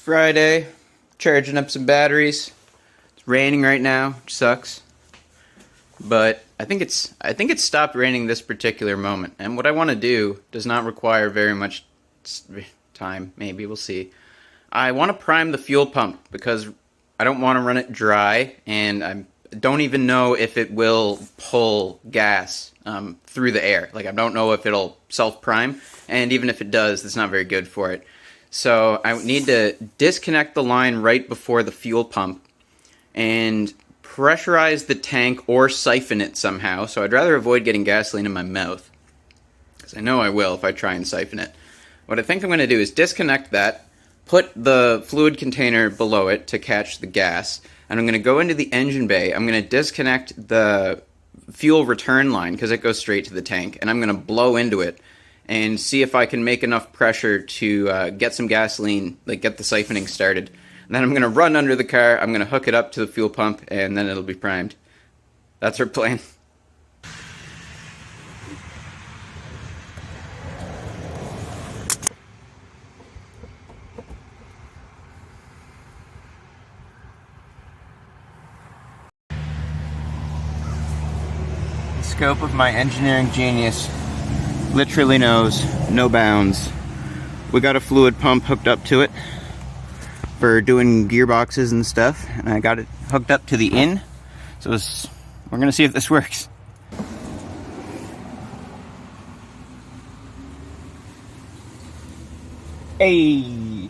Friday, charging up some batteries. It's raining right now, which sucks. But I think it's stopped raining this particular moment. And what I want to do does not require very much time. Maybe we'll see. I want to prime the fuel pump because I don't want to run it dry, and I don't even know if it will pull gas through the air. Like, I don't know if it'll self-prime, and even if it does, it's not very good for it. So I need to disconnect the line right before the fuel pump and pressurize the tank or siphon it somehow. So I'd rather avoid getting gasoline in my mouth, because I know I will if I try and siphon it. What I think I'm going to do is disconnect that, put the fluid container below it to catch the gas, and I'm going to go into the engine bay. I'm going to disconnect the fuel return line because it goes straight to the tank, and I'm going to blow into it and see if I can make enough pressure to get some gasoline, like get the siphoning started. And then I'm going to run under the car, I'm going to hook it up to the fuel pump, and then it'll be primed. That's our plan. The scope of my engineering genius literally knows no bounds. We got a fluid pump hooked up to it for doing gearboxes and stuff, and I got it hooked up to the in, so we're gonna see if this works. Hey!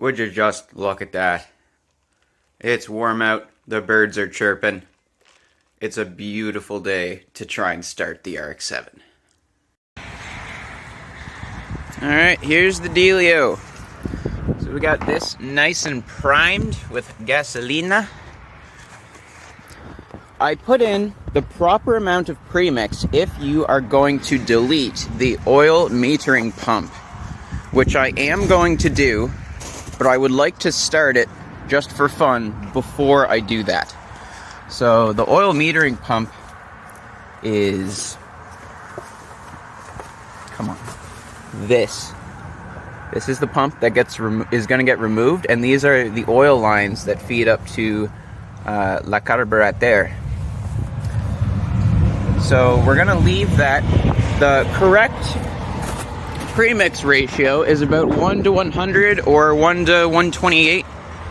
Would you just look at that? It's warm out, the birds are chirping. It's a beautiful day to try and start the RX7. Alright, here's the dealio. So we got this nice and primed with gasolina. I put in the proper amount of premix if you are going to delete the oil metering pump, which I am going to do. But I would like to start it just for fun before I do that. So the oil metering pump is, come on, this is the pump that is going to get removed, and these are the oil lines that feed up to la carburetor. So we're going to leave that. The correct premix ratio is about 1 to 100 or 1 to 128,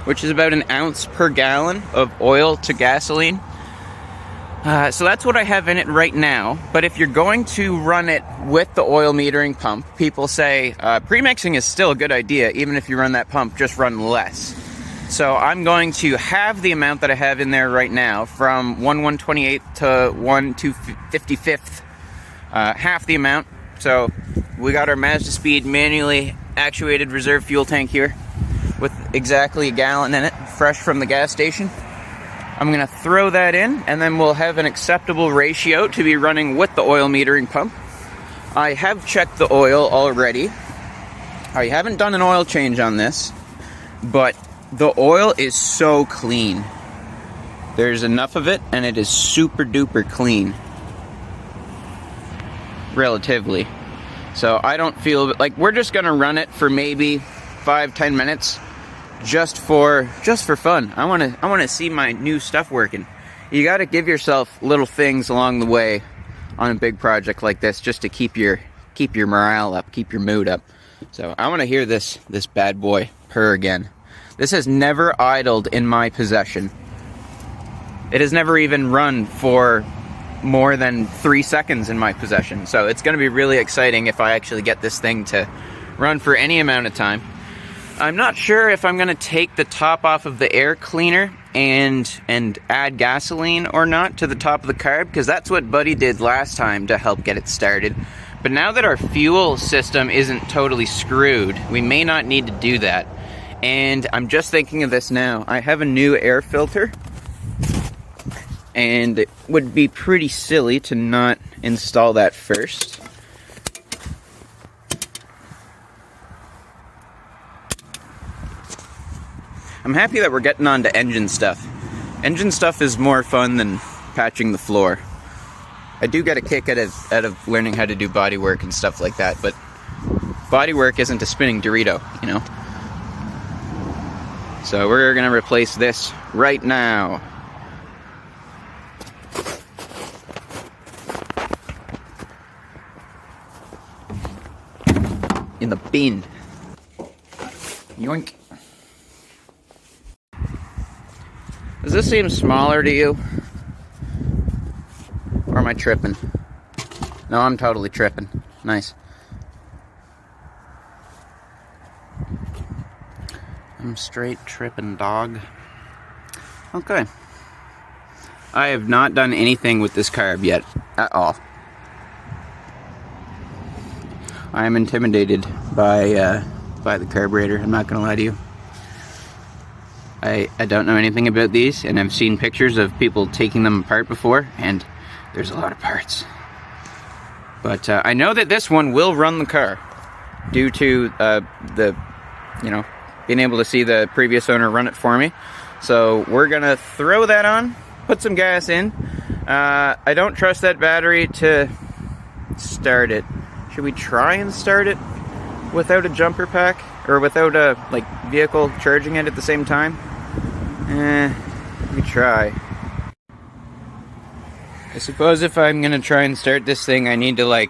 which is about an ounce per gallon of oil to gasoline. So that's what I have in it right now. But if you're going to run it with the oil metering pump, people say premixing is still a good idea. Even if you run that pump, just run less. So I'm going to have the amount that I have in there right now from 1/128 to 1/255, half the amount. So we got our Mazda Speed manually actuated reserve fuel tank here with exactly a gallon in it, fresh from the gas station. I'm going to throw that in, and then we'll have an acceptable ratio to be running with the oil metering pump. I have checked the oil already. I haven't done an oil change on this, but the oil is so clean. There's enough of it, and it is super duper clean. Relatively. So I don't feel like we're just gonna run it for maybe 5-10 minutes just for fun. I want to see my new stuff working. You got to give yourself little things along the way on a big project like this just to keep your morale up, keep your mood up. So I want to hear this bad boy purr again. This has never idled in my possession. It has never even run for more than 3 seconds in my possession. So it's going to be really exciting if I actually get this thing to run for any amount of time. I'm not sure if I'm going to take the top off of the air cleaner and add gasoline or not to the top of the carb, because that's what Buddy did last time to help get it started. But now that our fuel system isn't totally screwed, we may not need to do that. And I'm just thinking of this now. I have a new air filter, and it would be pretty silly to not install that first. I'm happy that we're getting on to engine stuff. Engine stuff is more fun than patching the floor. I do get a kick out of learning how to do body work and stuff like that, but body work isn't a spinning Dorito, you know? So we're gonna replace this right now. In the bin. Yoink. Does this seem smaller to you? Or am I tripping? No, I'm totally tripping. Nice. I'm straight tripping, dog. Okay. I have not done anything with this carb yet, at all. I am intimidated by the carburetor, I'm not gonna lie to you. I don't know anything about these, and I've seen pictures of people taking them apart before, and there's a lot of parts. But I know that this one will run the car, due to being able to see the previous owner run it for me. So we're gonna throw that on, put some gas in. I don't trust that battery to start it. Should we try and start it without a jumper pack? Or without a vehicle charging it at the same time? Let me try. I suppose if I'm gonna try and start this thing, I need to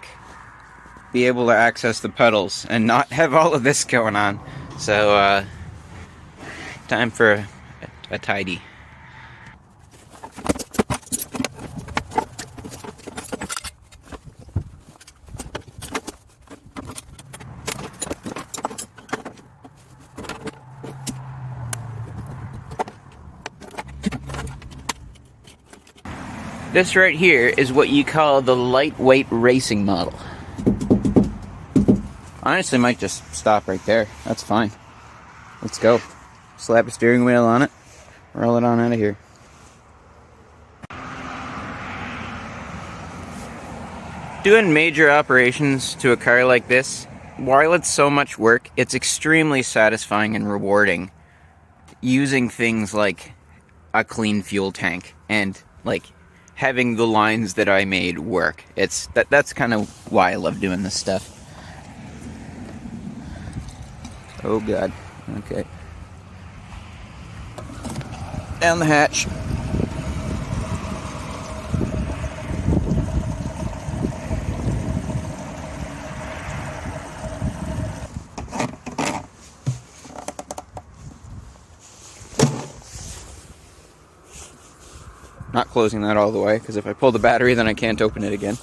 be able to access the pedals and not have all of this going on. So time for a tidy. This right here is what you call the lightweight racing model. Honestly, might just stop right there. That's fine. Let's go. Slap a steering wheel on it. Roll it on out of here. Doing major operations to a car like this, while it's so much work, it's extremely satisfying and rewarding using things like a clean fuel tank and having the lines that I made work. That's kind of why I love doing this stuff. Oh god. Okay. Down the hatch. Not closing that all the way, because if I pull the battery, then I can't open it again.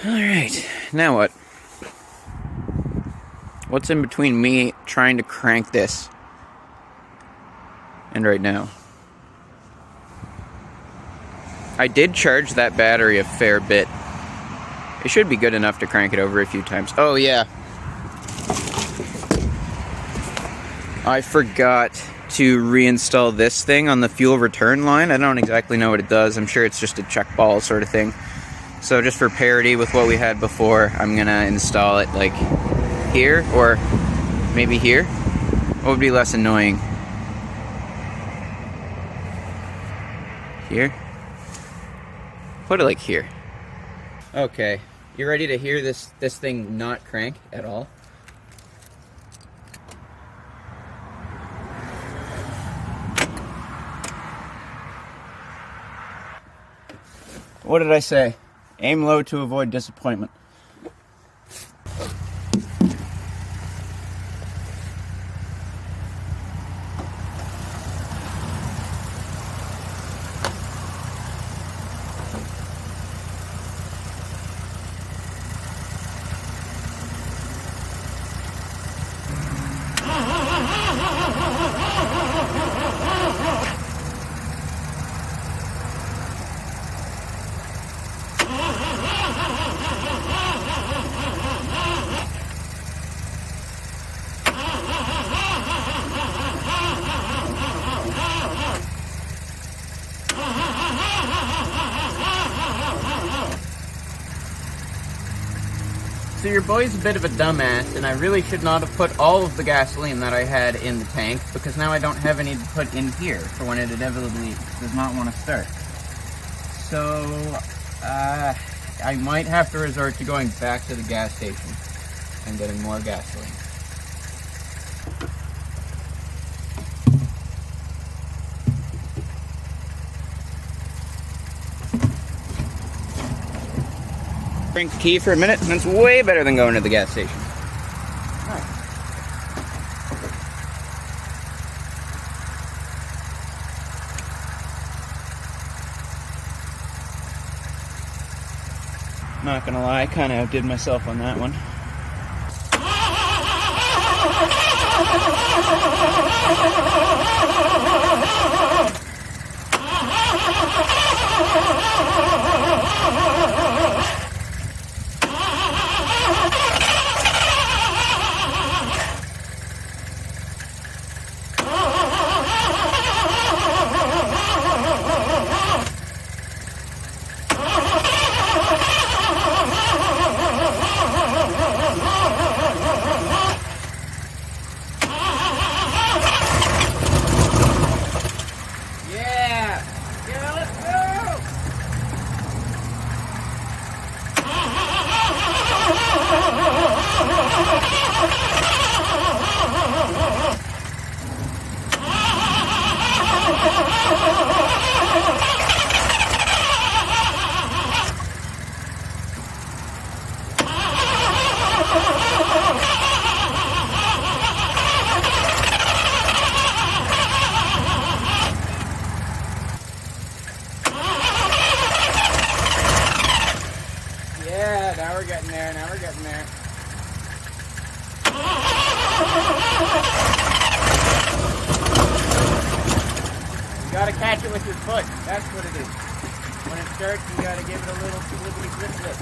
Alright, now what? What's in between me trying to crank this and right now? I did charge that battery a fair bit. It should be good enough to crank it over a few times. Oh yeah. I forgot to reinstall this thing on the fuel return line. I don't exactly know what it does. I'm sure it's just a check ball sort of thing. So just for parity with what we had before, I'm gonna install it here or maybe here. What would be less annoying? Here? Put it here. Okay, you ready to hear this thing not crank at all? What did I say? Aim low to avoid disappointment. So your boy's a bit of a dumbass, and I really should not have put all of the gasoline that I had in the tank, because now I don't have any to put in here for when it inevitably does not want to start. So, I might have to resort to going back to the gas station and getting more gasoline. Crank the key for a minute, and that's way better than going to the gas station. Not gonna lie, I kind of outdid myself on that one. Yeah, now we're getting there, now we're getting there. You gotta catch it with your foot, that's what it is. When it starts, you gotta give it a little flippity flip.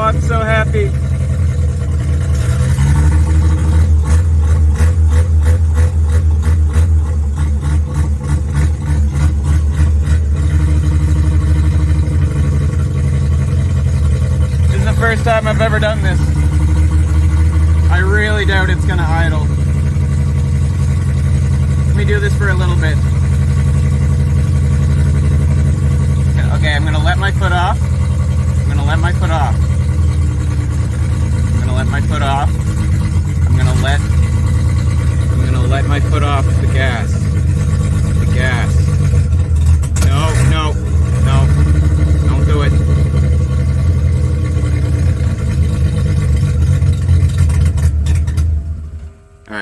I'm so happy. This is the first time I've ever done this. I really doubt it's gonna idle. Let me do this for a little bit. Okay, I'm gonna let my foot off. I'm gonna let my foot off. I'm gonna let my foot off. I'm gonna let my foot off the gas. The gas. No, no.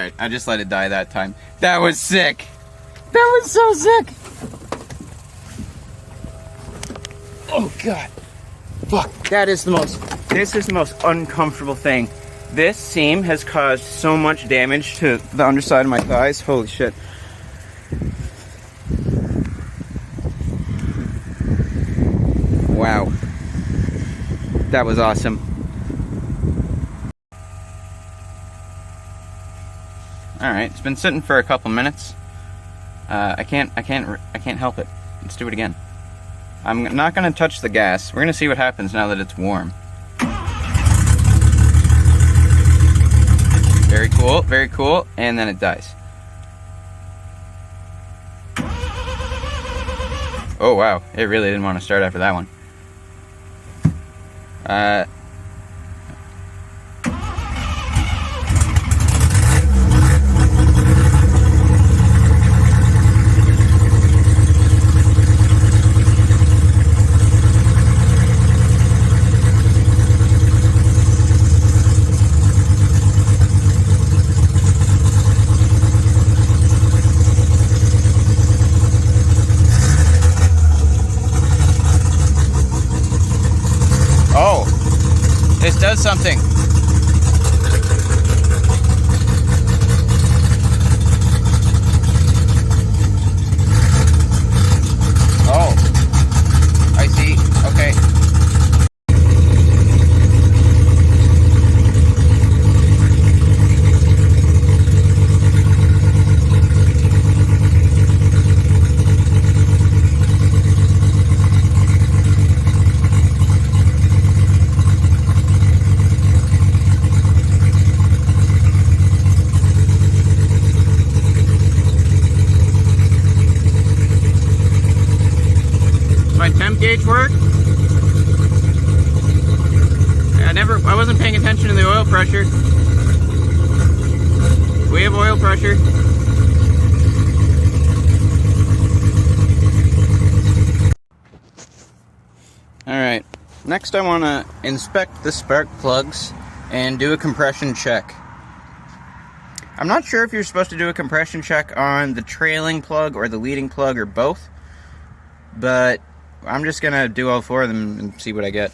Alright, I just let it die that time. That was sick! That was so sick! Oh god. Fuck. This is the most uncomfortable thing. This seam has caused so much damage to the underside of my thighs. Holy shit. Wow. That was awesome. Alright, it's been sitting for a couple minutes. I can't help it. Let's do it again. I'm not gonna touch the gas. We're gonna see what happens now that it's warm. Very cool, very cool. And then it dies. Oh wow, it really didn't want to start after that one. Oh, this does something. Oh, I see. Okay. My temp gauge work? I wasn't paying attention to the oil pressure. We have oil pressure. Alright, next I want to inspect the spark plugs and do a compression check. I'm not sure if you're supposed to do a compression check on the trailing plug or the leading plug or both, but I'm just gonna do all four of them and see what I get.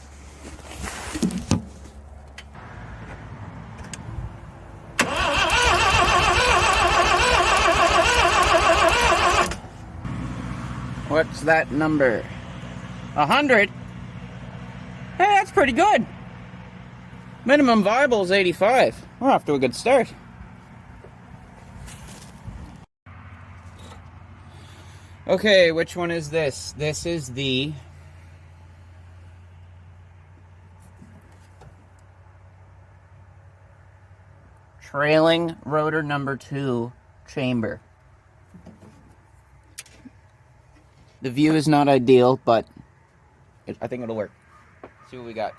What's that number? 100? Hey, that's pretty good. Minimum viable is 85. We're off to a good start. Okay, which one is this? This is the trailing rotor number 2 chamber. The view is not ideal, but I think it'll work. Let's see what we got.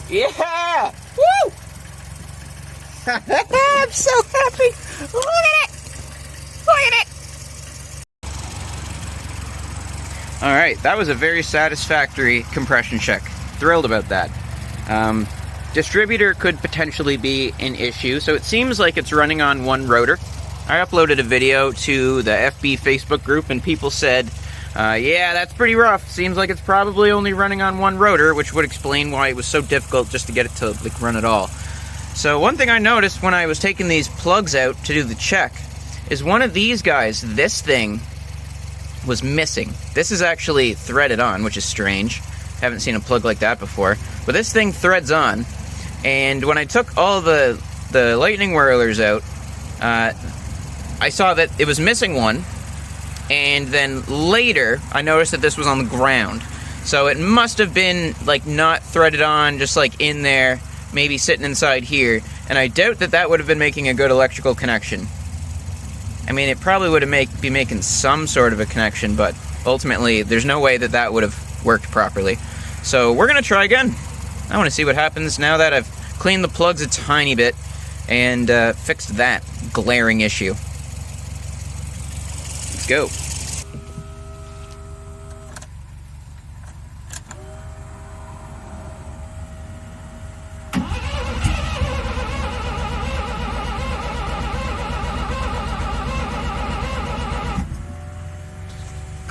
Yeah! Woo! I'm so happy! Look at it! Look at it! Alright, that was a very satisfactory compression check. Thrilled about that. Distributor could potentially be an issue, so it seems like it's running on one rotor. I uploaded a video to the FB Facebook group and people said, yeah, that's pretty rough. Seems like it's probably only running on one rotor, which would explain why it was so difficult just to get it to run at all. So one thing I noticed when I was taking these plugs out to do the check is one of these guys, this thing, was missing. This is actually threaded on, which is strange. Haven't seen a plug like that before. But this thing threads on, and when I took all the lightning whirlers out, I saw that it was missing one, and then later I noticed that this was on the ground. So it must have been like not threaded on, just like in there, maybe sitting inside here, and I doubt that that would have been making a good electrical connection. I mean, it probably would have be making some sort of a connection, but ultimately there's no way that that would have worked properly. So we're gonna try again. I want to see what happens now that I've cleaned the plugs a tiny bit and fixed that glaring issue. Let's go.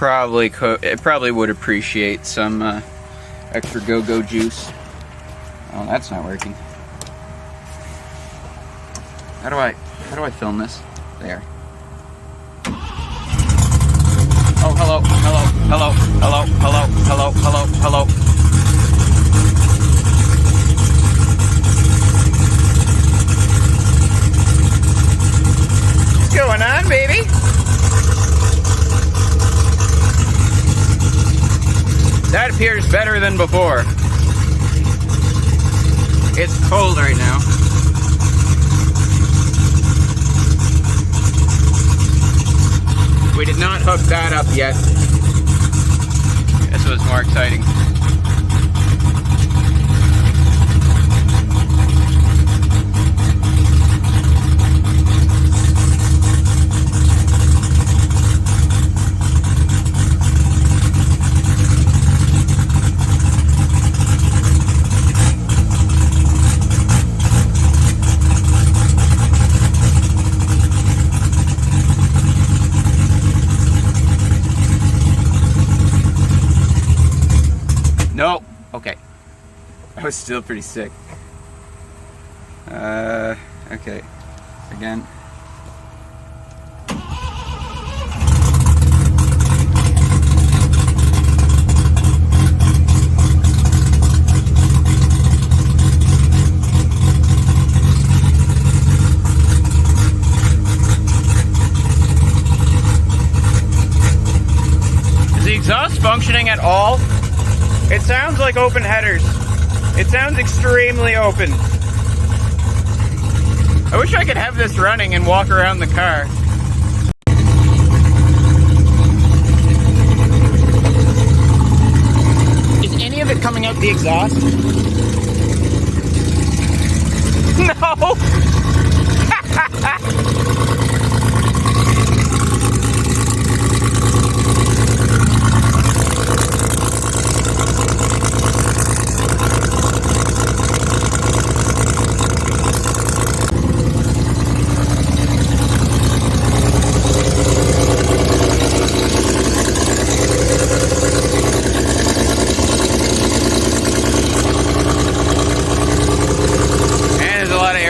probably would appreciate some extra go-go juice. Oh, that's not working. How do I film this? There. Oh, hello, hello, hello, hello, hello, hello, hello, hello. What's going on, baby? That appears better than before. It's cold right now. We did not hook that up yet. This was more exciting. No. Okay. That was still pretty sick. Okay. Again. Is the exhaust functioning at all? It sounds like open headers. It sounds extremely open. I wish I could have this running and walk around the car. Is any of it coming out the exhaust? No!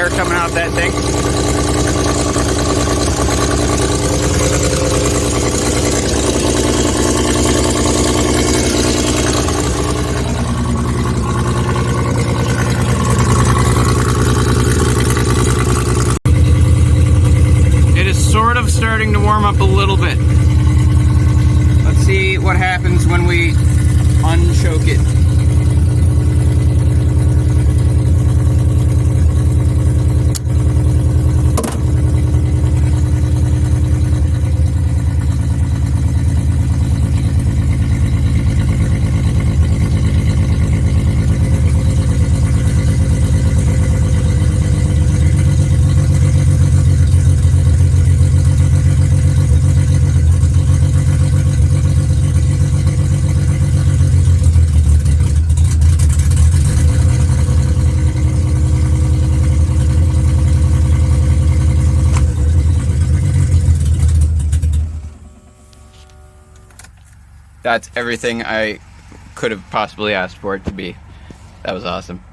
Coming out that thing. It is sort of starting to warm up a little bit. Let's see what happens when we unchoke it. That's everything I could have possibly asked for it to be. That was awesome.